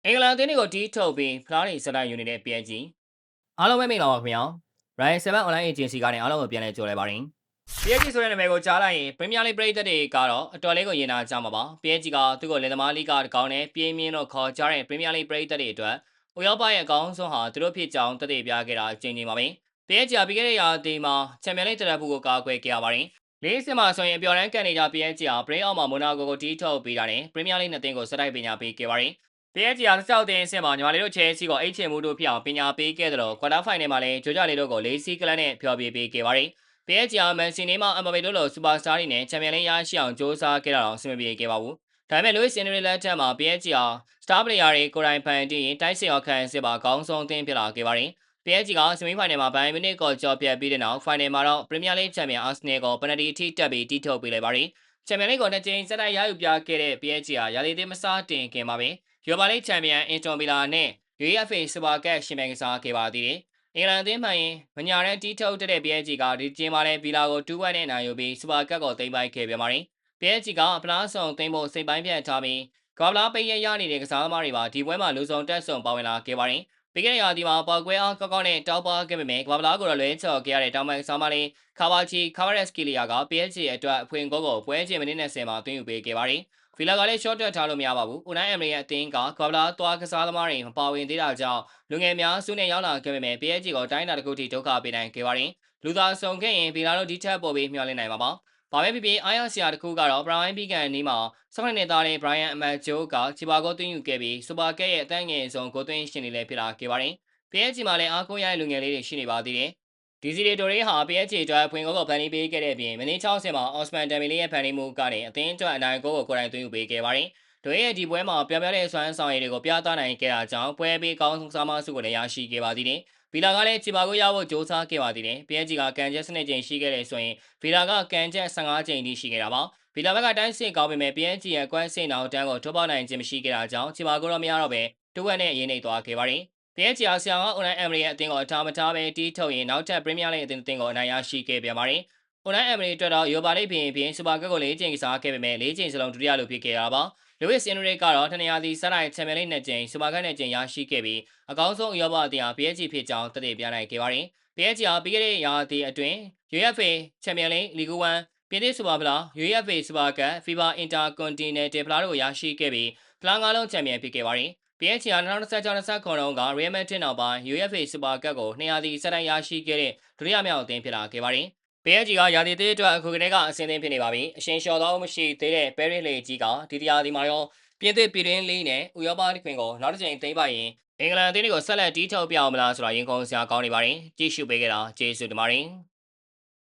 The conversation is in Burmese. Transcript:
အင်္ဂလန်အသင်းတွေကိုတီးထုတ်ပြီးဖလားတွေဆက်တိုက်ယူနေတဲ့ PSG အားလုံးပဲမင်္ဂလာပါခင်ဗျာ Ryan 7 Online Agency ကနေအားလုံးကိုပြန်လည်ကြိုလိုက်ပါတယ် PSG ဆိုတဲ့နာမည်ကိုကြားလိုက်ရင် Premier League ပရိသတ်တွေကတော့အတော်လေးကိုရင်နာကြမှာပါ PSG ကသူ့ကိုလင်သမားလိကတကောင်းနဲ့ပြင်းပြင်းတော့ခေါ်ကြတဲ့ Premier League ပရိသတ်တွေအတွက်ဥရောပရဲ့အကောင်းဆုံးဟာသူတို့ဖြစ်ကြောင်းသက်သေပြခဲ့တာအချိန်ချင်းပါပဲ PSG ကပြီးခဲ့တဲ့ရာသီမှာ Champions League တက်ဖို့ကိုကာကွယ်ခဲ့ရပါတယ်လေးစစ်မှာဆိုရင်အပျော်တမ်းကန်နေကြ PSG ဟာ Play Off မှာ Monaco ကိုတီးထုတ်ပြီးတာနဲ့ Premier League နှစ်သင်းကိုဆက်တိုက်ပညာပေးခဲ့ပါတယ်PSG အားကြောက်တဲ့အဆင့်မှာညီမလေးတို့ Chelsea ကို H ချေမှုတို့ဖြစ်အောင်ပညာပေးခဲ့တယ်လို့ Quarter Final မှာလည်းဂျိုဂျာလေးတို့ကို၄စီးကလပ်နဲ့ဖျော်ဖြေပေးခဲ့ပါတယ်။ PSG အား Man City မှာ Mbappe တို့လို Superstar တွေနဲ့ Champions League ရရှိအောင်စ조사ခဲ့တာတော့အဆင်မပြေခဲ့ပါဘူး။ဒါပေမဲ့ Luis Enrique လက်ထက်မှာ PSG အား Star Player တွေကိုယ်တိုင်ဖန်တီးရင်တိုက်စစ်ရောခံစစ်ပါအကောင်းဆုံးအသင်းဖြစ်လာခဲ့ပါတယ်။ PSG က Semi Final မှာ Bayern Munich ကိုကြော်ပြတ်ပြီးတဲ့နောက် Final မှာတော့ Premier League Champion Arsenal ကို penalty အထိတက်ပြီးတီးထုတ်ပေးလိုက်ပါတယ်။ Champions League ကိုနှစ်ကြိမ်ဆက်တိုက်ရယူပြခဲ့တဲ့ PSG ဟာရာသီသစ်မစတင်ခင်မှာပဲEuropa League Champion Inter Milan နဲ့ UEFA Super Cup ရှင်ပြိုင်ကစားခဲ့ပါသေးတယ်။အင်္ဂလန်အသင်းမှရင်မညာတန်းတီးထုတ်တဲ့ PSG ကဒီကျင်းမှာလဲဗီလာကို2-1နဲ့နိုင်ယူပြီး Super Cup ကိုသိမ်းပိုက်ခဲ့ပြန်ပါတယ်။ PSG ကဖလားဆောင်သိမ်းဖို့စိတ်ပိုင်းဖြတ်ထားပြီးကမ္ဘာပိတ်ရရနေတဲ့ကစားသမားတွေပါဒီပွဲမှာလူဆောင်တက်ဆုံပါဝင်လာခဲ့ပါတယ်။ပြီးခဲ့တဲ့ရာသီမှာပေါက်ကွဲအားကောက်ကောက်နဲ့တောက်ပါခဲ့ပေမဲ့ကမ္ဘာဖလားကိုလွဲချော်ခဲ့ရတဲ့တောင်ပိုင်းကစားမလေးကာဗာချီကာဗရက်စကီလီယာက PSG အတွက်အဖွင့်ဂိုးကိုပွဲချိန်မိနစ်20မှာသွင်းယူပေးခဲ့ပါတယ်။ဗီလာကလည်း short တက်ထားလို့မရပါဘူး။ Unai Emery ရဲ့အသင်းကကမ္ဘာဖလားသွားကစားသမားတွေမပါဝင်သေးတာကြောင့်လူငယ်များစုနဲ့ရောက်လာခဲ့ပေမဲ့ PSG ကိုတိုင်းတာတစ်ခုထိဒုက္ခပေးနိုင်ခဲ့ပါတယ်။လူသားဆောင်ခဲ့ရင်ဗီလာတို့ဒီထက်ပိုပြီးမျှော်လင့်နိုင်မှာပါ။ဘာပဲဖြစ်ဖြစ်အားရစရာတစ်ခုကတော့ပရိုင်းပီကန်နီးမှာ18နှစ်သားတဲ့ Brian အမတ်ဂျိုးကချီပါကိုသွင်းယူခဲ့ပြီး Super Cup ရဲ့အသက်ငယ်ဆုံးဂိုးသွင်းရှင်တွေလည်းဖြစ်လာခဲ့ပါတယ်။ PSG မှာလည်းအားကိုးရတဲ့လူငယ်လေးတွေရှိနေပါသေးတယ်။ဒီစီရီတိုရေးဟာ PSG အတွက်ဖွင့်ဂိုးကိုဖန်တီးပေးခဲ့တဲ့အပြင်မိနစ်60မှာ Osman Dembele ရဲ့ဖန်တီးမှုကနေအသင်းအတွက်အနိုင်ဂိုးကိုကိုယ်တိုင်သွင်းယူပေးခဲ့ပါတယ်။တို့ရဲ့ဒီပွဲမှာပြောင်းပြတဲ့စွမ်းဆောင်ရည်တွေကိုပြသနိုင်ခဲ့တာကြောင့်ပွဲပြီးကောင်းဆုံးစားမစုကိုလည်းရရှိခဲ့ပါသေးတယ်။ဗီလာကလည်းချီပါကိုရဖို့စ조사ခဲ့ပါသေးတယ်။ PSG ကကန်ချက်12ကြိမ်ရှိခဲ့တယ်ဆိုရင်ဗီလာကကန်ချက်15ကြိမ်ထိရှိခဲ့တာပါ။ဗီလာဘက်ကတိုင်းစစ်ကောင်းပေမဲ့ PSG ရဲ့ကွက်စိတ်နောက်တန်းကိုထုတ်ပေါက်နိုင်ခြင်းမရှိခဲ့တာကြောင့်ချီပါကိုတော့မရတော့ပဲတူဝက်နဲ့အရေးနေသွားခဲ့ပါတယ်။ PSG ဆရာက Unai Emery ရဲ့အသင်းကိုအထားမထားပဲတီးထုတ်ရင်နောက်ထပ် Premier League အသင်းကိုအနိုင်ရရှိခဲ့ပြန်ပါတယ်။ Unai Emery အတွက်တော့ Europa League ပြင် Super Cup ကို4ကြိမ်ကစားခဲ့ပေမဲ့4ကြိမ်စလုံးဒုတိယလူဖြစ်ခဲ့တာပါ။ Luis Enrique ကတော့2နေရာစီဆက်တိုက် Champions League 2ကြိမ် Super Cup 2ကြိမ်ရရှိခဲ့ပြီးအကောင်းဆုံးဥရောပအသင်းဟာ PSG ဖြစ်ကြောင်းသက်သေပြနိုင်ခဲ့ပါတယ်။ PSG ဟာပြီးခဲ့တဲ့ရာသီအတွင်း UEFA Champions League, Ligue 1, ပြင်သစ်စူပါဖလား UEFA Super Cup, FIFA Intercontinental ဖလားတို့ကိုရရှိခဲ့ပြီးဖလား၅လုံးချန်ပီယံဖြစ်ခဲ့ပါတယ်။ PSG ဟာ2016-19တုန်းက Real Madrid နောက်ပိုင်း UEFA Super Cup ကို2ရာသီဆက်တိုက်ရရှိခဲ့တဲ့ဒုတိယမြောက်အသင်းဖြစ်လာခဲ့ပါတယ်။ PSG ကရာသီသစ်အတွက်အခုကတည်းကအဆင်သင့်ဖြစ်နေပါပြီ။အရှင်လျှော်သောမရှိသေးတဲ့ Paris လေကြီးကဒီရာသီမှာရောပြင်သစ်ပြည်တွင်းလေးနဲ့ဥရောပခွင်ကိုနောက်တစ်ကြိမ်သိမ်းပိုက်ရင်အင်္ဂလန်အသင်းတွေကိုဆက်လက်တီးထုတ်ပြအောင်မလားဆိုတာရင်ခုန်စရာကောင်းနေပါတယ်။ကြည့်ရှုပေးကြတာကျေးဇူးတင်ပါတယ်။